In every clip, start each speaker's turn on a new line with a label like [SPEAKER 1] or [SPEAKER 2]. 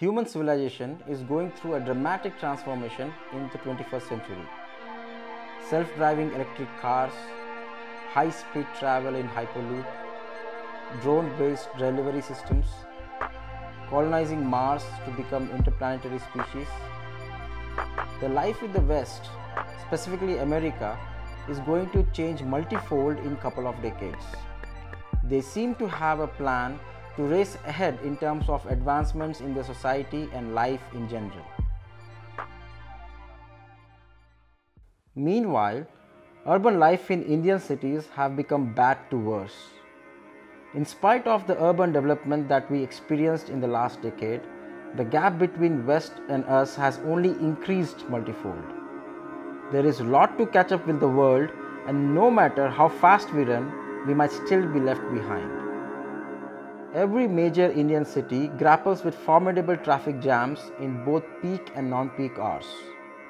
[SPEAKER 1] Human civilization is going through a dramatic transformation in the 21st century. Self-driving electric cars, high-speed travel in Hyperloop, drone-based delivery systems, colonizing Mars to become interplanetary species. The life in the West, specifically America, is going to change multifold in a couple of decades. They seem to have a plan to race ahead in terms of advancements in the society and life in general. Meanwhile, urban life in Indian cities have become bad to worse. In spite of the urban development that we experienced in the last decade, the gap between West and us has only increased multifold. There is a lot to catch up with the world, and no matter how fast we run, we might still be left behind. Every major Indian city grapples with formidable traffic jams in both peak and non-peak hours.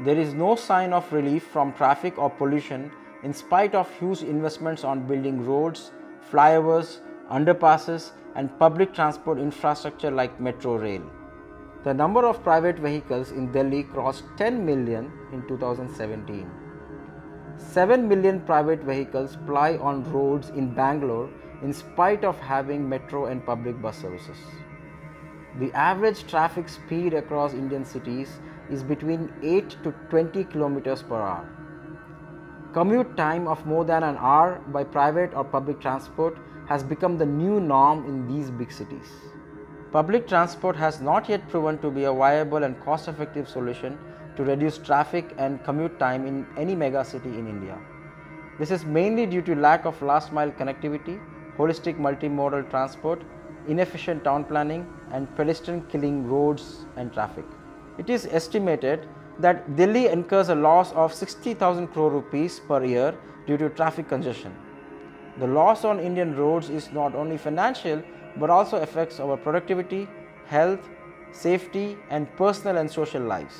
[SPEAKER 1] There is no sign of relief from traffic or pollution in spite of huge investments on building roads, flyovers, underpasses, and public transport infrastructure like metro rail. The number of private vehicles in Delhi crossed 10 million in 2017. 7 million private vehicles ply on roads in Bangalore in spite of having metro and public bus services. The average traffic speed across Indian cities is between 8 to 20 kilometers per hour. Commute time of more than an hour by private or public transport has become the new norm in these big cities. Public transport has not yet proven to be a viable and cost-effective solution to reduce traffic and commute time in any mega city in India. This is mainly due to lack of last-mile connectivity, holistic multimodal transport, inefficient town planning, and pedestrian-killing roads and traffic. It is estimated that Delhi incurs a loss of 60,000 crore rupees per year due to traffic congestion. The loss on Indian roads is not only financial but also affects our productivity, health, safety, and personal and social lives.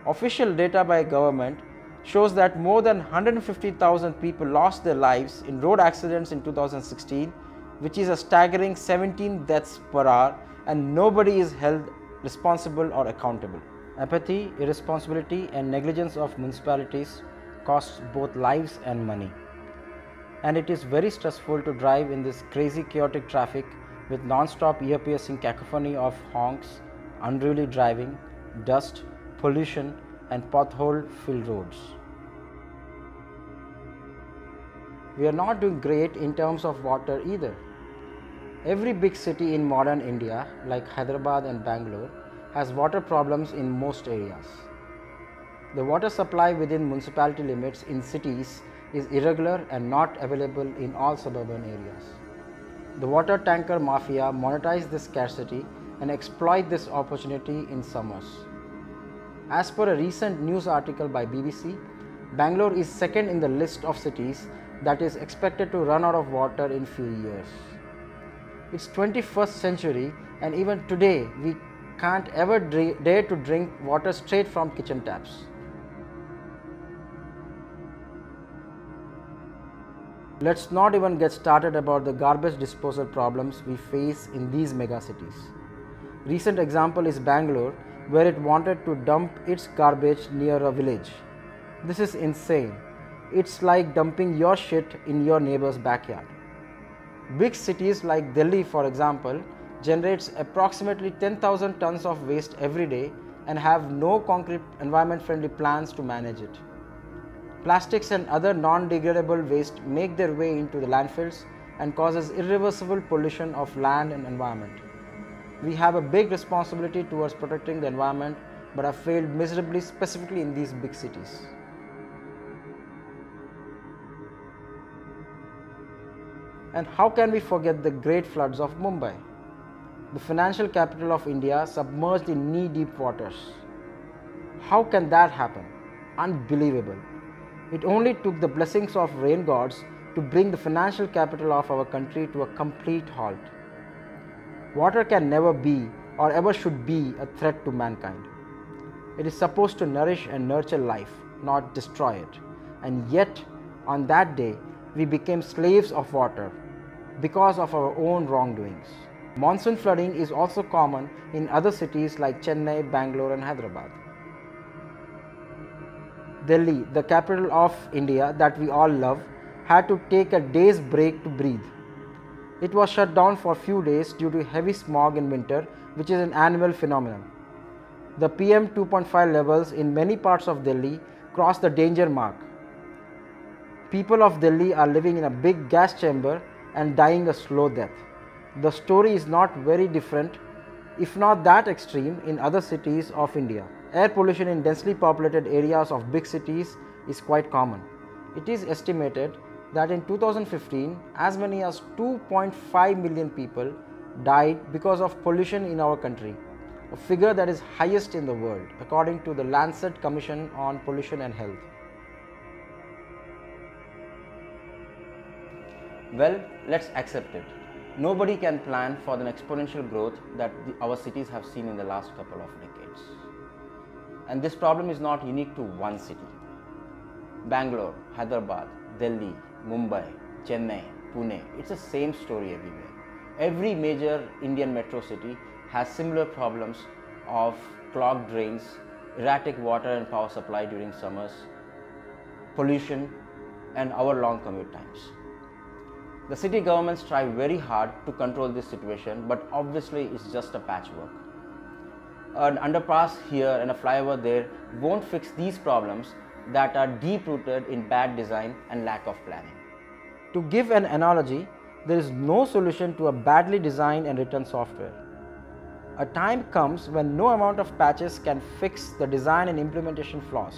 [SPEAKER 1] Official data by government shows that more than 150,000 people lost their lives in road accidents in 2016, which is a staggering 17 deaths per hour, and nobody is held responsible or accountable. Apathy, irresponsibility, and negligence of municipalities costs both lives and money. And it is very stressful to drive in this crazy chaotic traffic with non-stop ear-piercing cacophony of honks, unruly driving, dust, pollution, and pothole-filled roads. We are not doing great in terms of water either. Every big city in modern India, like Hyderabad and Bangalore, has water problems in most areas. The water supply within municipality limits in cities is irregular and not available in all suburban areas. The water tanker mafia monetize this scarcity and exploit this opportunity in summers. As per a recent news article by BBC, Bangalore is second in the list of cities that is expected to run out of water in few years. It's 21st century, and even today we can't ever dare to drink water straight from kitchen taps. Let's not even get started about the garbage disposal problems we face in these megacities. Recent example is Bangalore, where it wanted to dump its garbage near a village. This is insane. It's like dumping your shit in your neighbor's backyard. Big cities like Delhi, for example, generates approximately 10,000 tons of waste every day and have no concrete environment-friendly plans to manage it. Plastics and other non-degradable waste make their way into the landfills and causes irreversible pollution of land and environment. We have a big responsibility towards protecting the environment, but have failed miserably, specifically in these big cities. And how can we forget the great floods of Mumbai? The financial capital of India submerged in knee-deep waters. How can that happen? Unbelievable. It only took the blessings of rain gods to bring the financial capital of our country to a complete halt. Water can never be or ever should be a threat to mankind. It is supposed to nourish and nurture life, not destroy it. And yet, on that day, we became slaves of water because of our own wrongdoings. Monsoon flooding is also common in other cities like Chennai, Bangalore and Hyderabad. Delhi, the capital of India that we all love, had to take a day's break to breathe. It was shut down for a few days due to heavy smog in winter, which is an annual phenomenon. The PM 2.5 levels in many parts of Delhi crossed the danger mark. People of Delhi are living in a big gas chamber and dying a slow death. The story is not very different, if not that extreme, in other cities of India. Air pollution in densely populated areas of big cities is quite common. It is estimated that in 2015, as many as 2.5 million people died because of pollution in our country, a figure that is highest in the world, according to the Lancet Commission on Pollution and Health. Well, let's accept it. Nobody can plan for the exponential growth that our cities have seen in the last couple of decades. And this problem is not unique to one city. Bangalore, Hyderabad, Delhi, Mumbai, Chennai, Pune, it's the same story everywhere. Every major Indian metro city has similar problems of clogged drains, erratic water and power supply during summers, pollution and hour-long commute times. The city governments try very hard to control this situation, but obviously it's just a patchwork. An underpass here and a flyover there won't fix these problems that are deep-rooted in bad design and lack of planning. To give an analogy, there is no solution to a badly designed and written software. A time comes when no amount of patches can fix the design and implementation flaws.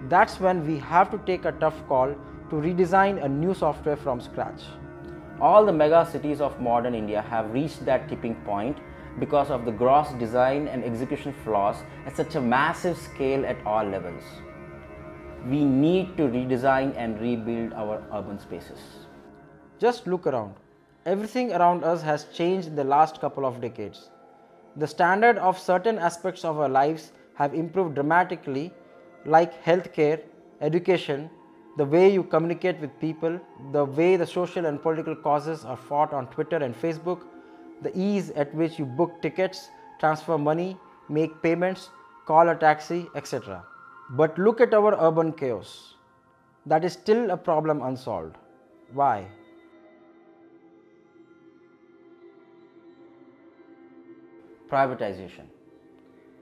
[SPEAKER 1] That's when we have to take a tough call to redesign a new software from scratch. All the mega cities of modern India have reached that tipping point because of the gross design and execution flaws at such a massive scale at all levels. We need to redesign and rebuild our urban spaces. Just look around. Everything around us has changed in the last couple of decades. The standard of certain aspects of our lives have improved dramatically, like healthcare, education, the way you communicate with people, the way the social and political causes are fought on Twitter and Facebook, the ease at which you book tickets, transfer money, make payments, call a taxi, etc. But look at our urban chaos. That is still a problem unsolved. Why? Privatization.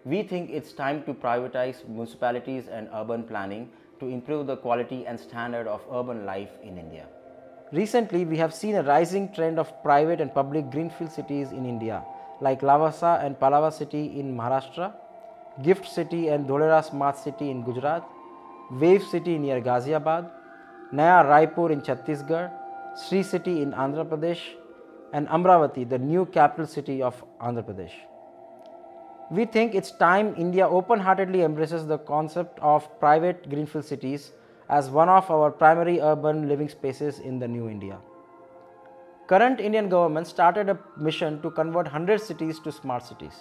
[SPEAKER 1] We think it's time to privatize municipalities and urban planning to improve the quality and standard of urban life in India. Recently, we have seen a rising trend of private and public greenfield cities in India, like Lavasa and Palava city in Maharashtra, Gift City and Dholera Smart City in Gujarat, Wave City near Ghaziabad, Naya Raipur in Chhattisgarh, Sri City in Andhra Pradesh, and Amravati, the new capital city of Andhra Pradesh. We think it's time India open-heartedly embraces the concept of private greenfield cities as one of our primary urban living spaces in the new India. Current Indian government started a mission to convert 100 cities to smart cities.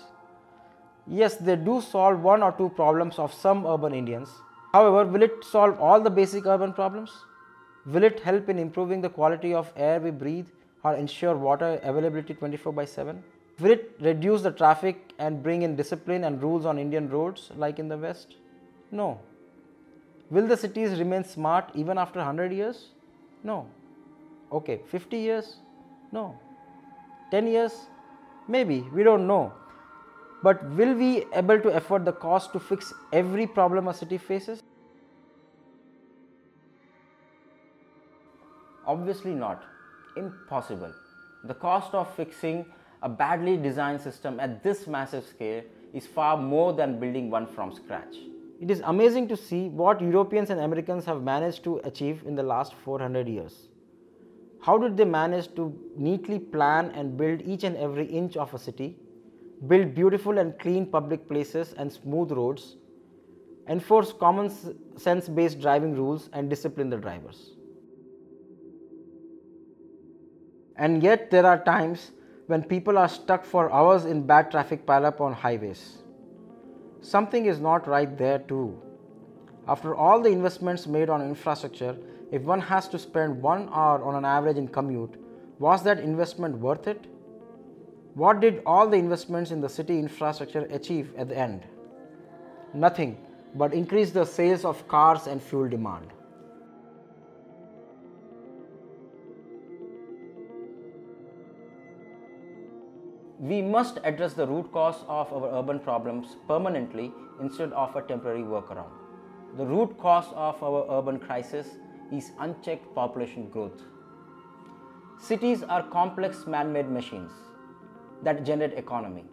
[SPEAKER 1] Yes, they do solve one or two problems of some urban Indians. However, will it solve all the basic urban problems? Will it help in improving the quality of air we breathe or ensure water availability 24/7? Will it reduce the traffic and bring in discipline and rules on Indian roads like in the West? No. Will the cities remain smart even after 100 years? No. Okay, 50 years? No. 10 years? Maybe, we don't know. But will we able to afford the cost to fix every problem a city faces? Obviously not. Impossible. The cost of fixing a badly designed system at this massive scale is far more than building one from scratch. It is amazing to see what Europeans and Americans have managed to achieve in the last 400 years. How did they manage to neatly plan and build each and every inch of a city, build beautiful and clean public places and smooth roads, enforce common sense-based driving rules and discipline the drivers? And yet there are times when people are stuck for hours in bad traffic pileup on highways. Something is not right there too. After all the investments made on infrastructure, if one has to spend 1 hour on an average in commute, was that investment worth it? What did all the investments in the city infrastructure achieve at the end? Nothing but increase the sales of cars and fuel demand. We must address the root cause of our urban problems permanently instead of a temporary workaround. The root cause of our urban crisis is unchecked population growth. Cities are complex man-made machines that generate economy.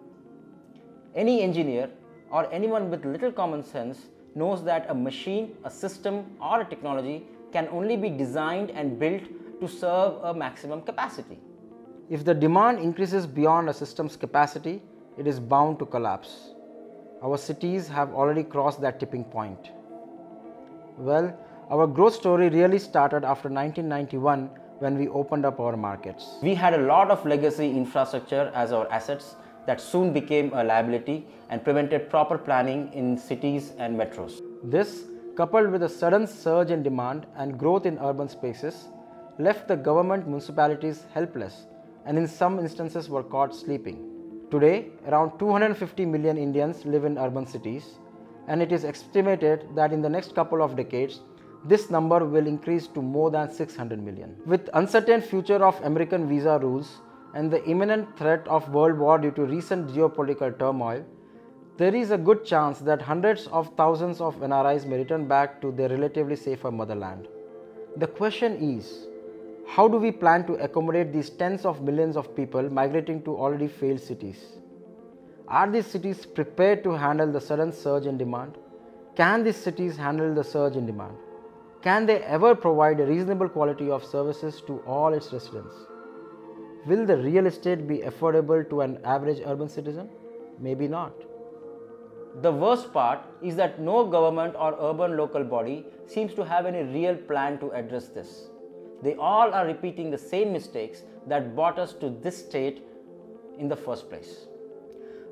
[SPEAKER 1] Any engineer or anyone with little common sense knows that a machine, a system or a technology can only be designed and built to serve a maximum capacity. If the demand increases beyond a system's capacity, it is bound to collapse. Our cities have already crossed that tipping point. Well, our growth story really started after 1991 when we opened up our markets. We had a lot of legacy infrastructure as our assets that soon became a liability and prevented proper planning in cities and metros. This, coupled with a sudden surge in demand and growth in urban spaces, left the government municipalities helpless and in some instances were caught sleeping. Today, around 250 million Indians live in urban cities, and it is estimated that in the next couple of decades, this number will increase to more than 600 million. With uncertain future of American visa rules and the imminent threat of world war due to recent geopolitical turmoil, there is a good chance that hundreds of thousands of NRIs may return back to their relatively safer motherland. The question is, how do we plan to accommodate these tens of millions of people migrating to already failed cities? Are these cities prepared to handle the sudden surge in demand? Can these cities handle the surge in demand? Can they ever provide a reasonable quality of services to all its residents? Will the real estate be affordable to an average urban citizen? Maybe not. The worst part is that no government or urban local body seems to have any real plan to address this. They all are repeating the same mistakes that brought us to this state in the first place.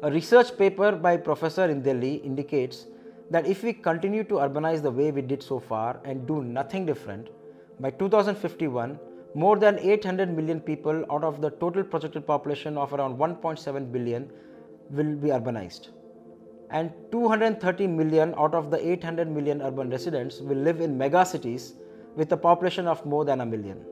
[SPEAKER 1] A research paper by a professor in Delhi indicates that if we continue to urbanize the way we did so far and do nothing different, by 2051, more than 800 million people out of the total projected population of around 1.7 billion will be urbanized. And 230 million out of the 800 million urban residents will live in megacities with a population of more than a million.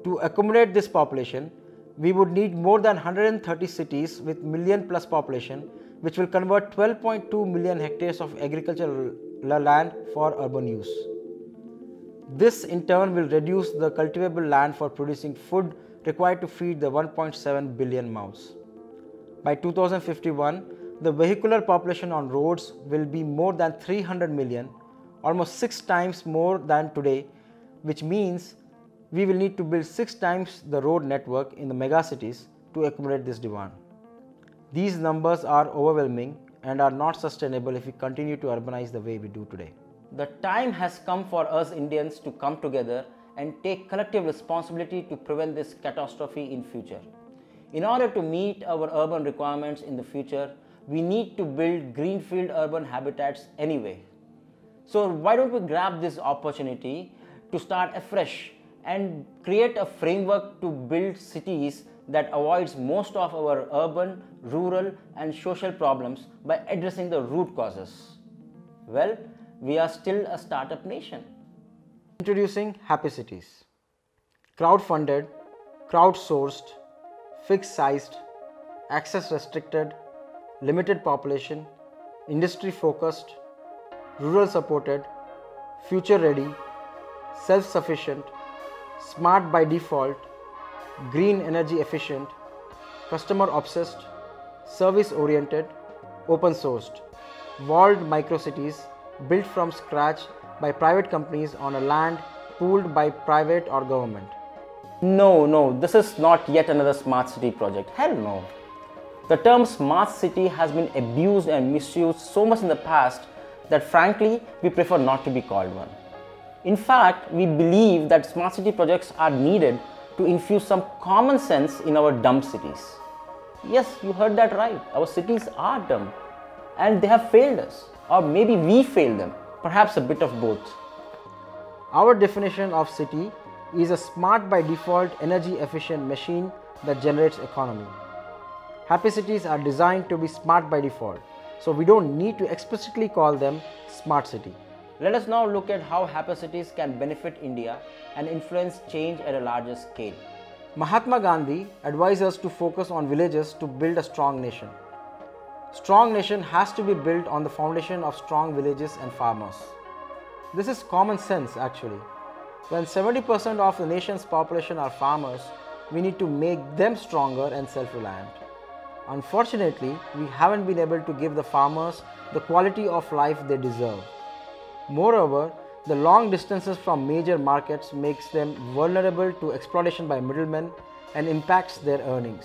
[SPEAKER 1] To accommodate this population, we would need more than 130 cities with million plus population, which will convert 12.2 million hectares of agricultural land for urban use. This in turn will reduce the cultivable land for producing food required to feed the 1.7 billion mouths. By 2051, the vehicular population on roads will be more than 300 million, almost 6 times more than today, which means we will need to build 6 times the road network in the megacities to accommodate this demand. These numbers are overwhelming and are not sustainable if we continue to urbanize the way we do today. The time has come for us Indians to come together and take collective responsibility to prevent this catastrophe in future. In order to meet our urban requirements in the future, we need to build greenfield urban habitats anyway. So why don't we grab this opportunity to start afresh and create a framework to build cities that avoids most of our urban, rural and social problems by addressing the root causes. Well, we are still a startup nation. Introducing HappiCities. Crowd-funded, crowd-sourced, fixed-sized, access restricted, limited population, industry-focused, rural supported, future ready, self-sufficient, smart by default, green energy efficient, customer obsessed, service oriented, open sourced, walled microcities built from scratch by private companies on a land pooled by private or government. No, this is not yet another smart city project. Hell no. The term smart city has been abused and misused so much in the past that frankly we prefer not to be called one. In fact, we believe that smart city projects are needed to infuse some common sense in our dumb cities. Yes, you heard that right. Our cities are dumb and they have failed us, or maybe we failed them, perhaps a bit of both. Our definition of city is a smart by default energy efficient machine that generates economy. Happy cities are designed to be smart by default, so we don't need to explicitly call them smart city. Let us now look at how happy cities can benefit India and influence change at a larger scale. Mahatma Gandhi advised us to focus on villages to build a strong nation. Strong nation has to be built on the foundation of strong villages and farmers. This is common sense actually. When 70% of the nation's population are farmers, we need to make them stronger and self-reliant. Unfortunately, we haven't been able to give the farmers the quality of life they deserve. Moreover, the long distances from major markets makes them vulnerable to exploitation by middlemen and impacts their earnings.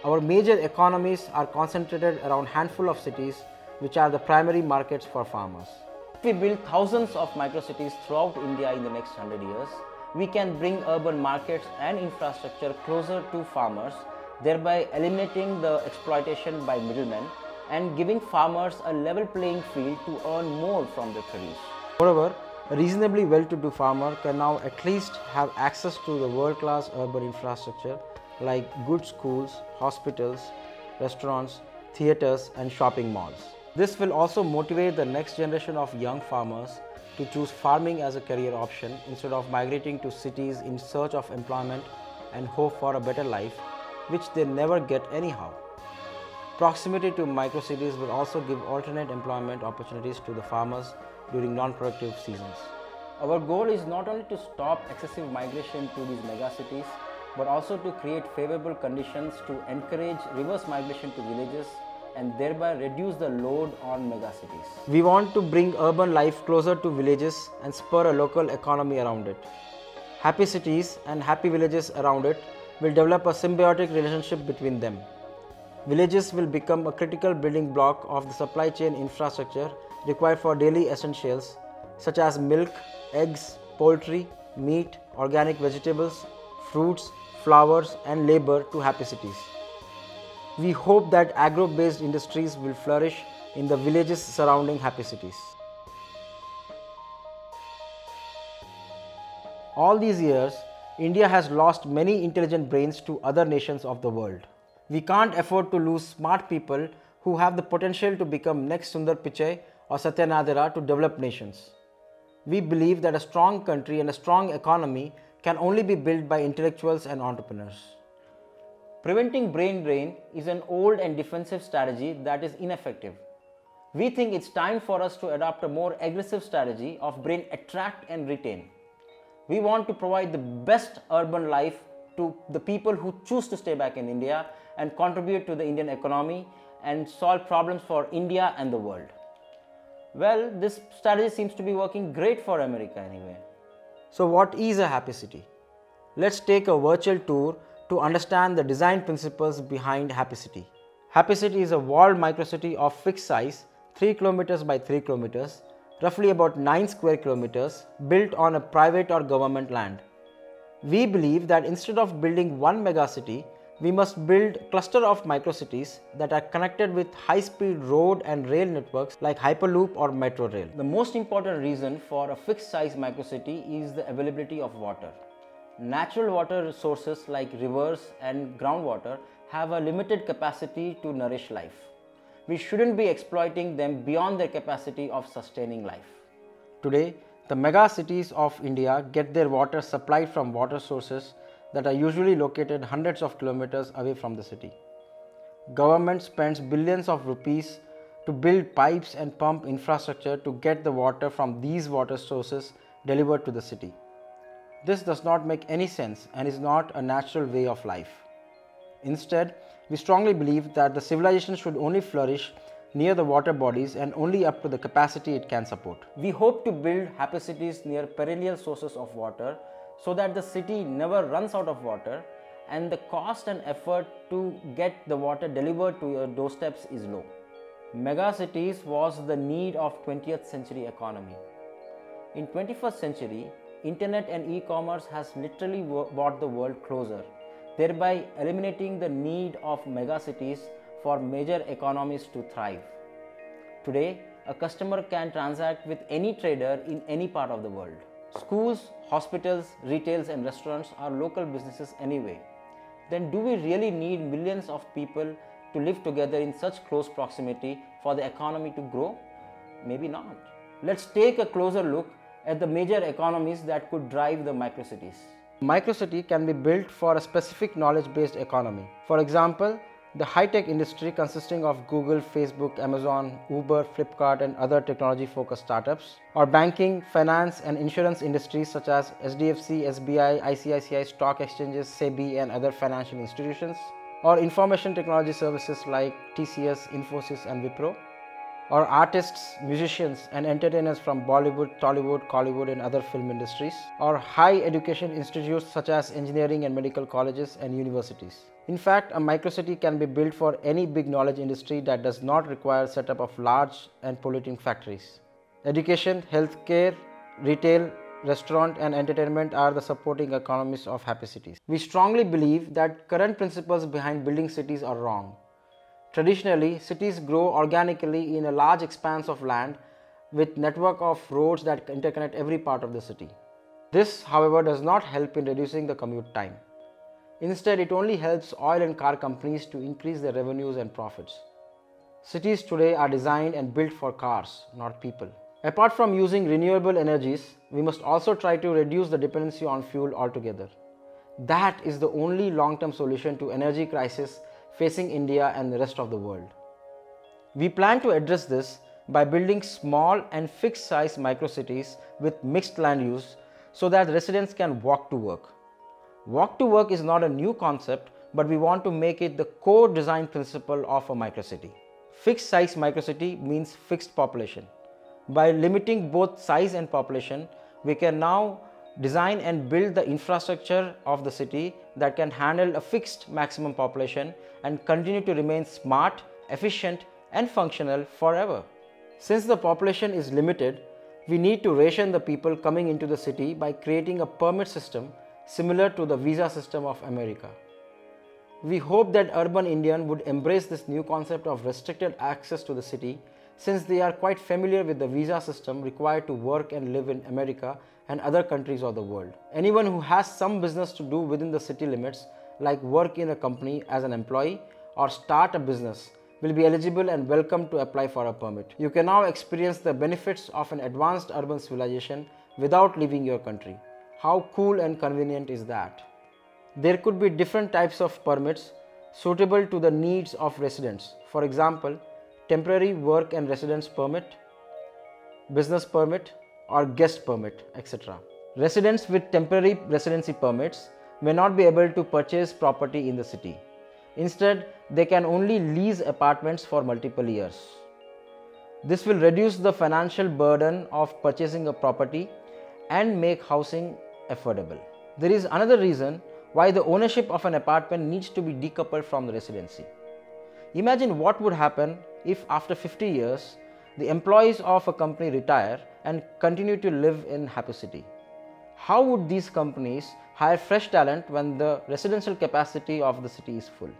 [SPEAKER 1] Our major economies are concentrated around a handful of cities, which are the primary markets for farmers. If we build thousands of microcities throughout India in the next 100 years, we can bring urban markets and infrastructure closer to farmers, thereby eliminating the exploitation by middlemen and giving farmers a level playing field to earn more from their produce. Moreover, a reasonably well-to-do farmer can now at least have access to the world-class urban infrastructure like good schools, hospitals, restaurants, theatres and shopping malls. This will also motivate the next generation of young farmers to choose farming as a career option instead of migrating to cities in search of employment and hope for a better life, which they never get anyhow. Proximity to microcities will also give alternate employment opportunities to the farmers during non-productive seasons. Our goal is not only to stop excessive migration to these megacities, but also to create favorable conditions to encourage reverse migration to villages and thereby reduce the load on megacities. We want to bring urban life closer to villages and spur a local economy around it. Happy cities and happy villages around it will develop a symbiotic relationship between them. Villages will become a critical building block of the supply chain infrastructure required for daily essentials such as milk, eggs, poultry, meat, organic vegetables, fruits, flowers and labor to happy cities. We hope that agro-based industries will flourish in the villages surrounding happy cities. All these years, India has lost many intelligent brains to other nations of the world. We can't afford to lose smart people who have the potential to become next Sundar Pichai or Satya Nadella to developed nations. We believe that a strong country and a strong economy can only be built by intellectuals and entrepreneurs. Preventing brain drain is an old and defensive strategy that is ineffective. We think it's time for us to adopt a more aggressive strategy of brain attract and retain. We want to provide the best urban life to the people who choose to stay back in India and contribute to the Indian economy and solve problems for India and the world. Well, this strategy seems to be working great for America anyway. So what is a happy city? Let's take a virtual tour to understand the design principles behind Happy City. Happy City is a walled microcity of fixed size, 3 km by 3 km, roughly about 9 square kilometers, built on a private or government land. We believe that instead of building one megacity, we must build a cluster of microcities that are connected with high-speed road and rail networks like Hyperloop or Metro Rail. The most important reason for a fixed-size microcity is the availability of water. Natural water sources like rivers and groundwater have a limited capacity to nourish life. We shouldn't be exploiting them beyond their capacity of sustaining life. Today, the mega cities of India get their water supplied from water sources that are usually located hundreds of kilometers away from the city. Government spends billions of rupees to build pipes and pump infrastructure to get the water from these water sources delivered to the city. This does not make any sense and is not a natural way of life. Instead, we strongly believe that the civilization should only flourish near the water bodies and only up to the capacity it can support. We hope to build happy cities near perennial sources of water so that the city never runs out of water and the cost and effort to get the water delivered to your doorsteps is low. Mega cities was the need of 20th century economy. In 21st century, internet and e-commerce has literally brought the world closer, thereby eliminating the need of megacities for major economies to thrive. Today, a customer can transact with any trader in any part of the world. Schools, hospitals, retails and restaurants are local businesses anyway. then do we really need millions of people to live together in such close proximity for the economy to grow? Maybe not. Let's take a closer look at the major economies that could drive the microcities. Microcity can be built for a specific knowledge-based economy. For example, the high-tech industry consisting of Google, Facebook, Amazon, Uber, Flipkart and other technology-focused startups, or banking, finance and insurance industries such as SDFC, SBI, ICICI, stock exchanges, SEBI and other financial institutions, or information technology services like TCS, Infosys and Wipro, or artists, musicians and entertainers from Bollywood, Tollywood, Collywood and other film industries, or high education institutes such as engineering and medical colleges and universities. In fact, a microcity can be built for any big knowledge industry that does not require setup of large and polluting factories. Education, healthcare, retail, restaurant and entertainment are the supporting economies of happy cities. We strongly believe that current principles behind building cities are wrong. Traditionally, cities grow organically in a large expanse of land with network of roads that interconnect every part of the city. This, however, does not help in reducing the commute time. Instead, it only helps oil and car companies to increase their revenues and profits. Cities today are designed and built for cars, not people. Apart from using renewable energies, we must also try to reduce the dependency on fuel altogether. That is the only long-term solution to energy crisis facing India and the rest of the world. We plan to address this by building small and fixed-size microcities with mixed land use so that residents can walk to work. Walk to work is not a new concept, but we want to make it the core design principle of a microcity. Fixed-size microcity means fixed population. By limiting both size and population, we can now design and build the infrastructure of the city that can handle a fixed maximum population and continue to remain smart, efficient and functional forever. Since the population is limited, we need to ration the people coming into the city by creating a permit system similar to the visa system of America. We hope that urban Indian would embrace this new concept of restricted access to the city, since they are quite familiar with the visa system required to work and live in America and other countries of the world. Anyone who has some business to do within the city limits, like work in a company as an employee or start a business, will be eligible and welcome to apply for a permit. You can now experience the benefits of an advanced urban civilization without leaving your country. How cool and convenient is that? There could be different types of permits suitable to the needs of residents. For example, temporary work and residence permit, business permit or guest permit, etc. Residents with temporary residency permits may not be able to purchase property in the city. Instead, they can only lease apartments for multiple years. This will reduce the financial burden of purchasing a property and make housing affordable. There is another reason why the ownership of an apartment needs to be decoupled from the residency. Imagine what would happen if after 50 years, the employees of a company retire and continue to live in Happy City. How would these companies hire fresh talent when the residential capacity of the city is full?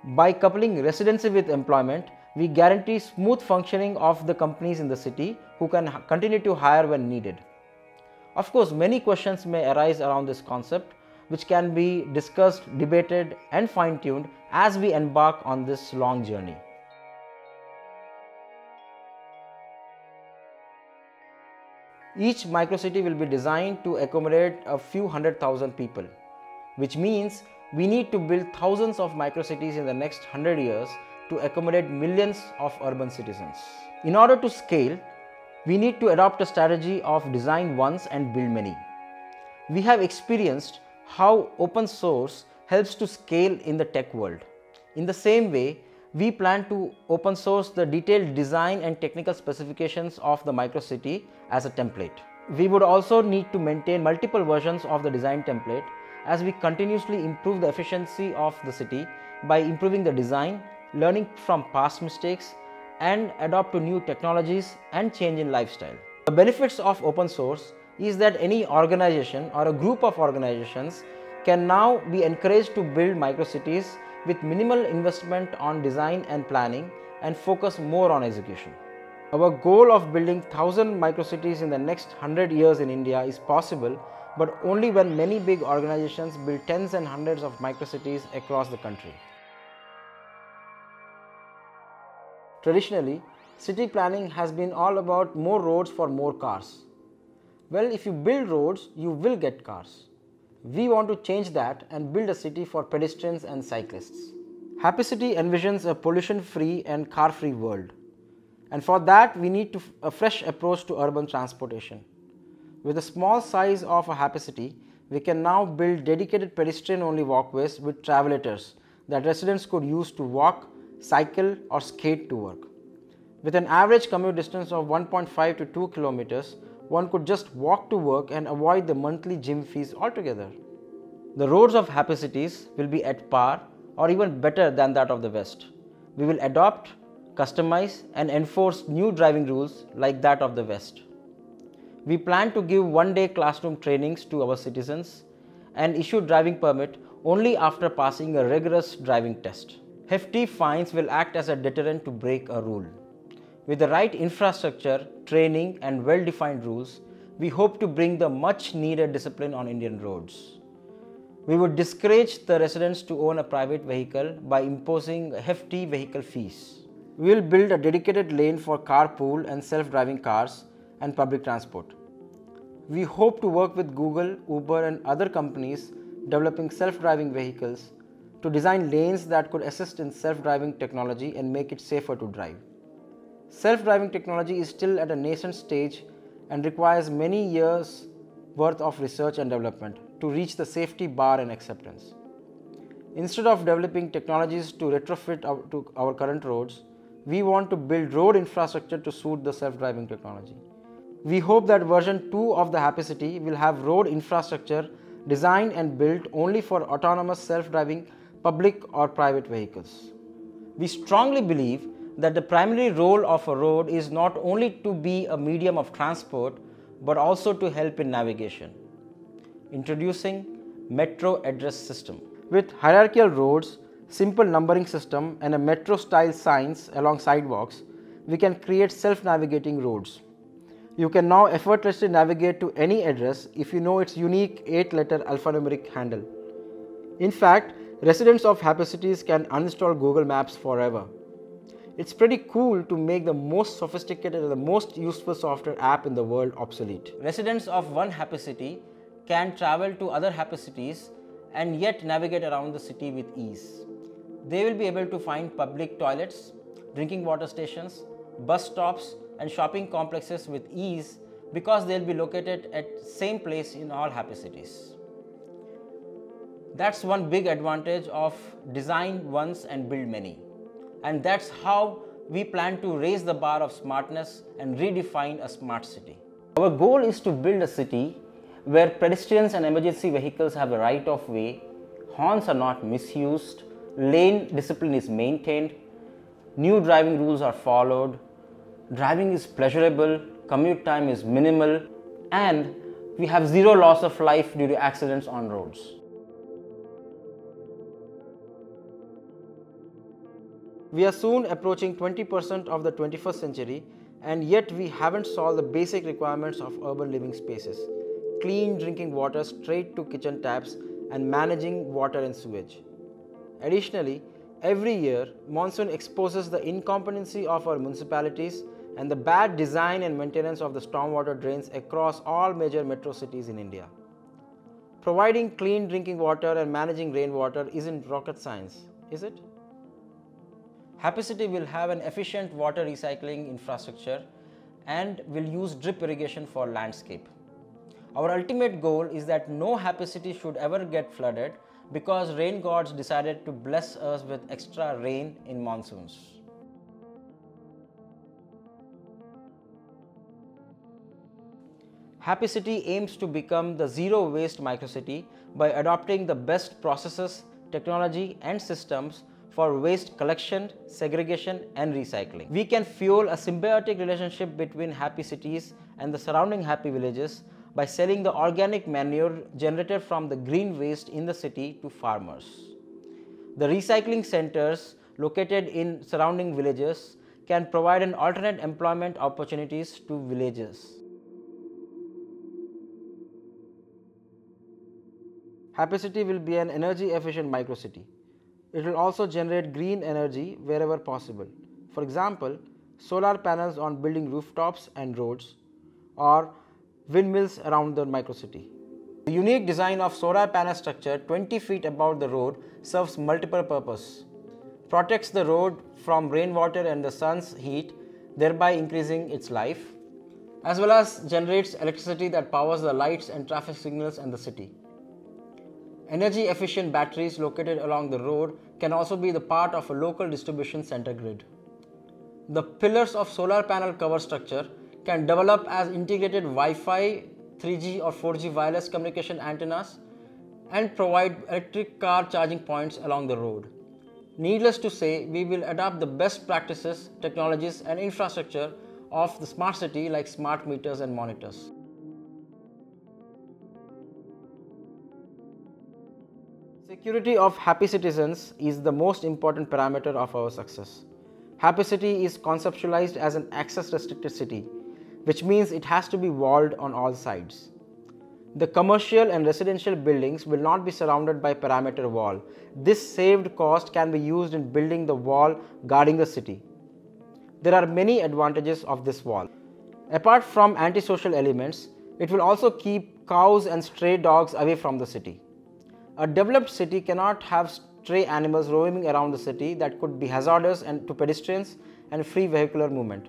[SPEAKER 1] By coupling residency with employment, we guarantee smooth functioning of the companies in the city who can continue to hire when needed. Of course, many questions may arise around this concept, which can be discussed, debated and fine-tuned as we embark on this long journey. Each microcity will be designed to accommodate a few 100,000 people, which means we need to build thousands of microcities in the next 100 years to accommodate millions of urban citizens. In order to scale, we need to adopt a strategy of design once and build many. We have experienced how open source helps to scale in the tech world. In the same way, we plan to open source the detailed design and technical specifications of the microcity as a template. We would also need to maintain multiple versions of the design template as we continuously improve the efficiency of the city by improving the design, learning from past mistakes, and adopt to new technologies and change in lifestyle. The benefits of open source is that any organization or a group of organizations can now be encouraged to build microcities with minimal investment on design and planning and focus more on execution. Our goal of building 1,000 microcities in the next 100 years in India is possible but only when many big organizations build tens and hundreds of microcities across the country. Traditionally, city planning has been all about more roads for more cars. Well, if you build roads, you will get cars. We want to change that and build a city for pedestrians and cyclists. HappiCity envisions a pollution-free and car-free world. And for that, we need a fresh approach to urban transportation. With the small size of a HappiCity, we can now build dedicated pedestrian-only walkways with travelators that residents could use to walk, cycle or skate to work. With an average commute distance of 1.5 to 2 kilometers, one could just walk to work and avoid the monthly gym fees altogether. The roads of HappiCities will be at par or even better than that of the West. We will adopt, customize and enforce new driving rules like that of the West. We plan to give one-day classroom trainings to our citizens and issue driving permit only after passing a rigorous driving test. Hefty fines will act as a deterrent to break a rule. With the right infrastructure, training and well-defined rules, we hope to bring the much-needed discipline on Indian roads. We would discourage the residents to own a private vehicle by imposing hefty vehicle fees. We will build a dedicated lane for carpool and self-driving cars and public transport. We hope to work with Google, Uber and other companies developing self-driving vehicles to design lanes that could assist in self-driving technology and make it safer to drive. Self-driving technology is still at a nascent stage and requires many years worth of research and development to reach the safety bar and acceptance. Instead of developing technologies to retrofit to our current roads, we want to build road infrastructure to suit the self-driving technology. We hope that version 2 of the HappiCity will have road infrastructure designed and built only for autonomous self-driving public or private vehicles. We strongly believe that the primary role of a road is not only to be a medium of transport but also to help in navigation. Introducing Metro Address System. With hierarchical roads, simple numbering system and a metro-style signs along sidewalks, we can create self-navigating roads. You can now effortlessly navigate to any address if you know its unique 8-letter alphanumeric handle. In fact, residents of HappiCities can uninstall Google Maps forever. It's pretty cool to make the most sophisticated and the most useful software app in the world obsolete. Residents of one HappiCity can travel to other HappiCities and yet navigate around the city with ease. They will be able to find public toilets, drinking water stations, bus stops and shopping complexes with ease because they'll be located at the same place in all HappiCities. That's one big advantage of design once and build many. And that's how we plan to raise the bar of smartness and redefine a smart city. Our goal is to build a city where pedestrians and emergency vehicles have the right of way, horns are not misused, lane discipline is maintained, new driving rules are followed, driving is pleasurable, commute time is minimal, and we have zero loss of life due to accidents on roads. We are soon approaching 20% of the 21st century and yet we haven't solved the basic requirements of urban living spaces. Clean drinking water straight to kitchen taps and managing water and sewage. Additionally, every year, monsoon exposes the incompetency of our municipalities and the bad design and maintenance of the stormwater drains across all major metro cities in India. Providing clean drinking water and managing rainwater isn't rocket science, is it? HappiCity will have an efficient water recycling infrastructure and will use drip irrigation for landscape. Our ultimate goal is that no HappiCity should ever get flooded because rain gods decided to bless us with extra rain in monsoons. HappiCity aims to become the zero waste microcity by adopting the best processes, technology and systems for waste collection, segregation and recycling. We can fuel a symbiotic relationship between HappiCities and the surrounding happy villages by selling the organic manure generated from the green waste in the city to farmers. The recycling centers located in surrounding villages can provide an alternate employment opportunities to villagers. HappiCity will be an energy efficient microcity. It will also generate green energy wherever possible. For example, solar panels on building rooftops and roads, or windmills around the microcity. The unique design of solar panel structure 20 feet above the road serves multiple purposes. Protects the road from rainwater and the sun's heat, thereby increasing its life, as well as generates electricity that powers the lights and traffic signals in the city. Energy efficient batteries located along the road can also be the part of a local distribution center grid. The pillars of solar panel cover structure can develop as integrated Wi-Fi, 3G or 4G wireless communication antennas and provide electric car charging points along the road. Needless to say, we will adopt the best practices, technologies and infrastructure of the smart city like smart meters and monitors. Security of happy citizens is the most important parameter of our success. Happy City is conceptualized as an access restricted city, which means it has to be walled on all sides. The commercial and residential buildings will not be surrounded by perimeter wall. This saved cost can be used in building the wall guarding the city. There are many advantages of this wall. Apart from antisocial elements, it will also keep cows and stray dogs away from the city. A developed city cannot have stray animals roaming around the city that could be hazardous to pedestrians and free vehicular movement.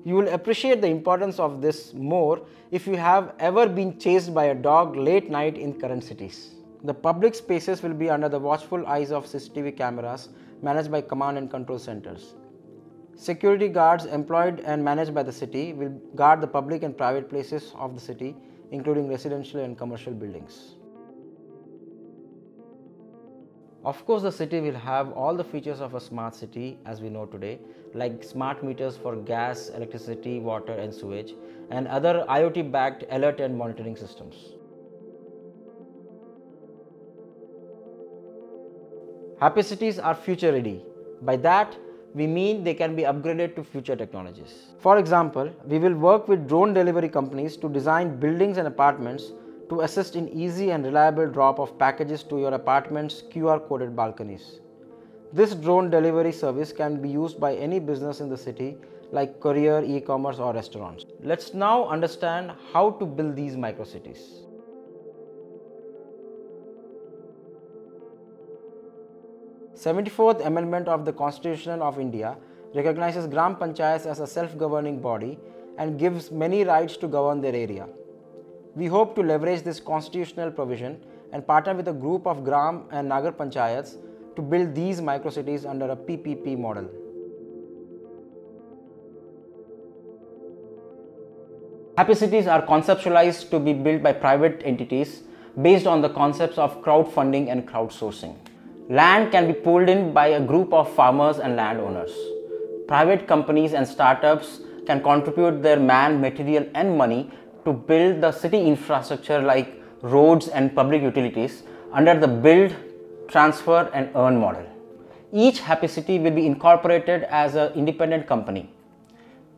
[SPEAKER 1] You will appreciate the importance of this more if you have ever been chased by a dog late night in current cities. The public spaces will be under the watchful eyes of CCTV cameras managed by command and control centers. Security guards employed and managed by the city will guard the public and private places of the city, including residential and commercial buildings. Of course, the city will have all the features of a smart city as we know today, like smart meters for gas, electricity, water and sewage, and other IoT-backed alert and monitoring systems. Happy cities are future ready. By that, we mean they can be upgraded to future technologies. For example, we will work with drone delivery companies to design buildings and apartments to assist in easy and reliable drop of packages to your apartment's QR coded balconies. This drone delivery service can be used by any business in the city like courier, e-commerce or restaurants. Let's now understand how to build these microcities. The 74th Amendment of the Constitution of India recognizes Gram Panchayats as a self-governing body and gives many rights to govern their area. We hope to leverage this constitutional provision and partner with a group of Gram and Nagar Panchayats to build these microcities under a PPP model. Happy cities are conceptualized to be built by private entities based on the concepts of crowdfunding and crowdsourcing. Land can be pulled in by a group of farmers and landowners. Private companies and startups can contribute their man, material and money to build the city infrastructure like roads and public utilities under the build, transfer and earn model. Each happy city will be incorporated as an independent company.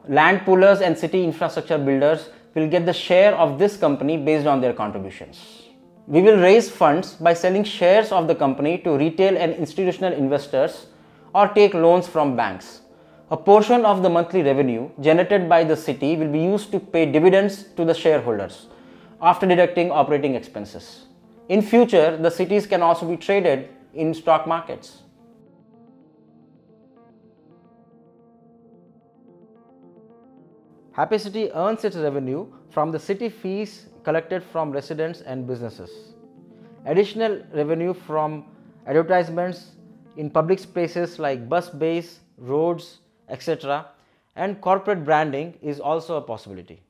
[SPEAKER 1] Land poolers and city infrastructure builders will get the share of this company based on their contributions. We will raise funds by selling shares of the company to retail and institutional investors or take loans from banks. A portion of the monthly revenue generated by the city will be used to pay dividends to the shareholders after deducting operating expenses. In future, the cities can also be traded in stock markets. Happy City earns its revenue from the city fees collected from residents and businesses. Additional revenue from advertisements in public spaces like bus bays, roads, etc. and corporate branding is also a possibility.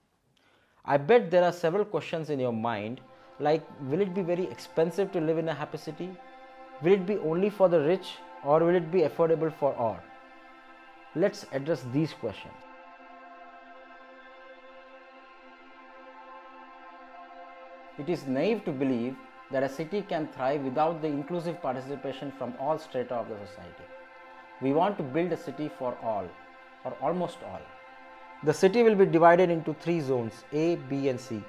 [SPEAKER 1] I bet there are several questions in your mind like, will it be very expensive to live in a happy city? Will it be only for the rich or will it be affordable for all? Let's address these questions. It is naive to believe that a city can thrive without the inclusive participation from all strata of the society. We want to build a city for all, or almost all. The city will be divided into 3 zones, A, B and C.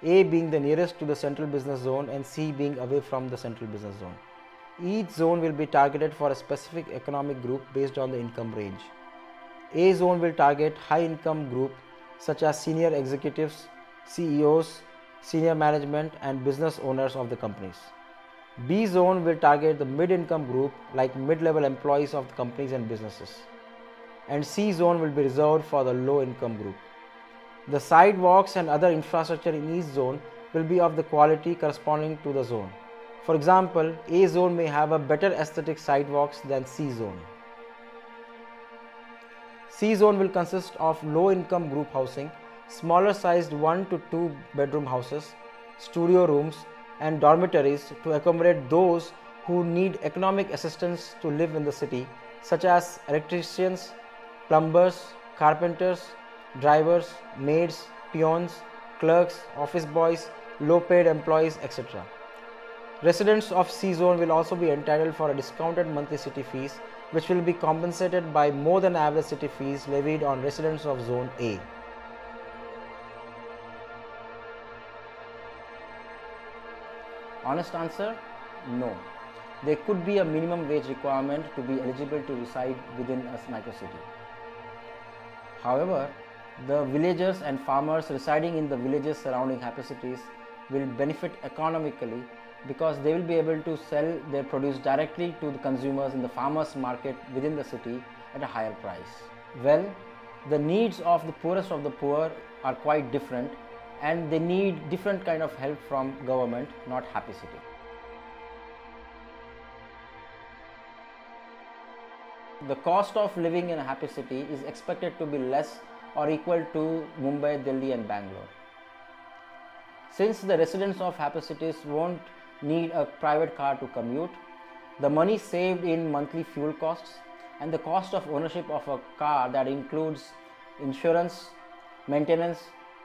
[SPEAKER 1] A being the nearest to the central business zone and C being away from the central business zone. Each zone will be targeted for a specific economic group based on the income range. A zone will target high income group such as senior executives, CEOs, senior management and business owners of the companies. B zone will target the mid-income group like mid-level employees of the companies and businesses. And C zone will be reserved for the low-income group. The sidewalks and other infrastructure in each zone will be of the quality corresponding to the zone. For example, A zone may have a better aesthetic sidewalks than C zone. C zone will consist of low-income group housing, smaller sized 1 to 2 bedroom houses, studio rooms and dormitories to accommodate those who need economic assistance to live in the city, such as electricians, plumbers, carpenters, drivers, maids, peons, clerks, office boys, low-paid employees, etc. Residents of C zone will also be entitled for a discounted monthly city fees, which will be compensated by more than average city fees levied on residents of Zone A. Honest answer? No. There could be a minimum wage requirement to be eligible to reside within a microcity. However, the villagers and farmers residing in the villages surrounding HappiCities will benefit economically because they will be able to sell their produce directly to the consumers in the farmers market within the city at a higher price. Well, the needs of the poorest of the poor are quite different and they need different kind of help from government, not HappiCity. The cost of living in a happy city is expected to be less or equal to Mumbai, Delhi and Bangalore. Since the residents of happy cities won't need a private car to commute, the money saved in monthly fuel costs and the cost of ownership of a car that includes insurance, maintenance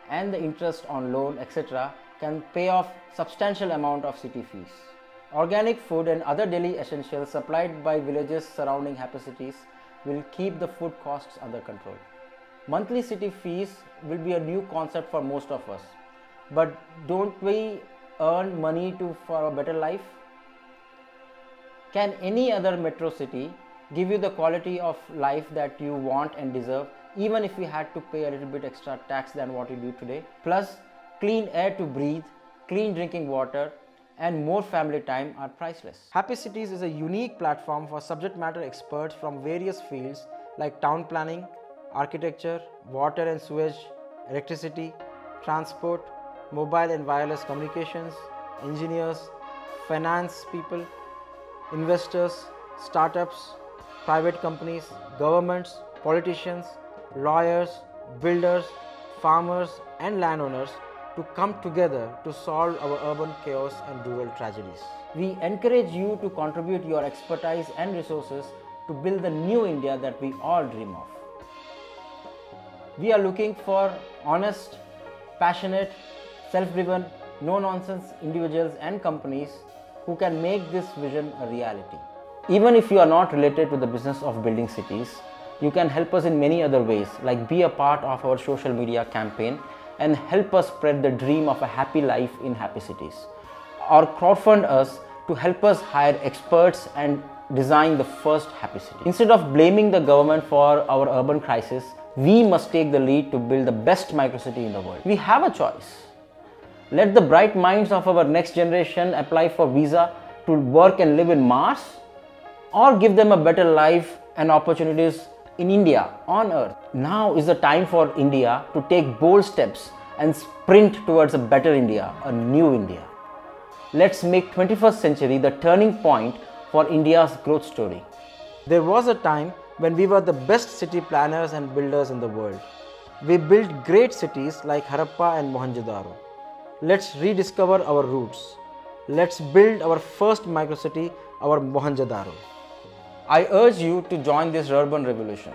[SPEAKER 1] and the interest on loan, etc. can pay off substantial amount of city fees. Organic food and other daily essentials supplied by villages surrounding happy cities will keep the food costs under control. Monthly city fees will be a new concept for most of us. But don't we earn money for a better life? Can any other metro city give you the quality of life that you want and deserve, even if you had to pay a little bit extra tax than what you do today? Plus, clean air to breathe, clean drinking water, and more family time are priceless. HappiCities is a unique platform for subject matter experts from various fields like town planning, architecture, water and sewage, electricity, transport, mobile and wireless communications, engineers, finance people, investors, startups, private companies, governments, politicians, lawyers, builders, farmers and landowners to come together to solve our urban chaos and rural tragedies. We encourage you to contribute your expertise and resources to build the new India that we all dream of. We are looking for honest, passionate, self-driven, no-nonsense individuals and companies who can make this vision a reality. Even if you are not related to the business of building cities, you can help us in many other ways, like be a part of our social media campaign and help us spread the dream of a happy life in happy cities. Or crowdfund us to help us hire experts and design the first happy city. Instead of blaming the government for our urban crisis, we must take the lead to build the best microcity in the world. We have a choice. Let the bright minds of our next generation apply for visa to work and live in Mars, or give them a better life and opportunities in India, on Earth. Now is the time for India to take bold steps and sprint towards a better India, a new India. Let's make 21st century the turning point for India's growth story. There was a time when we were the best city planners and builders in the world. We built great cities like Harappa and Mohenjo-daro. Let's rediscover our roots. Let's build our first microcity, our Mohenjo-daro. I urge you to join this urban revolution.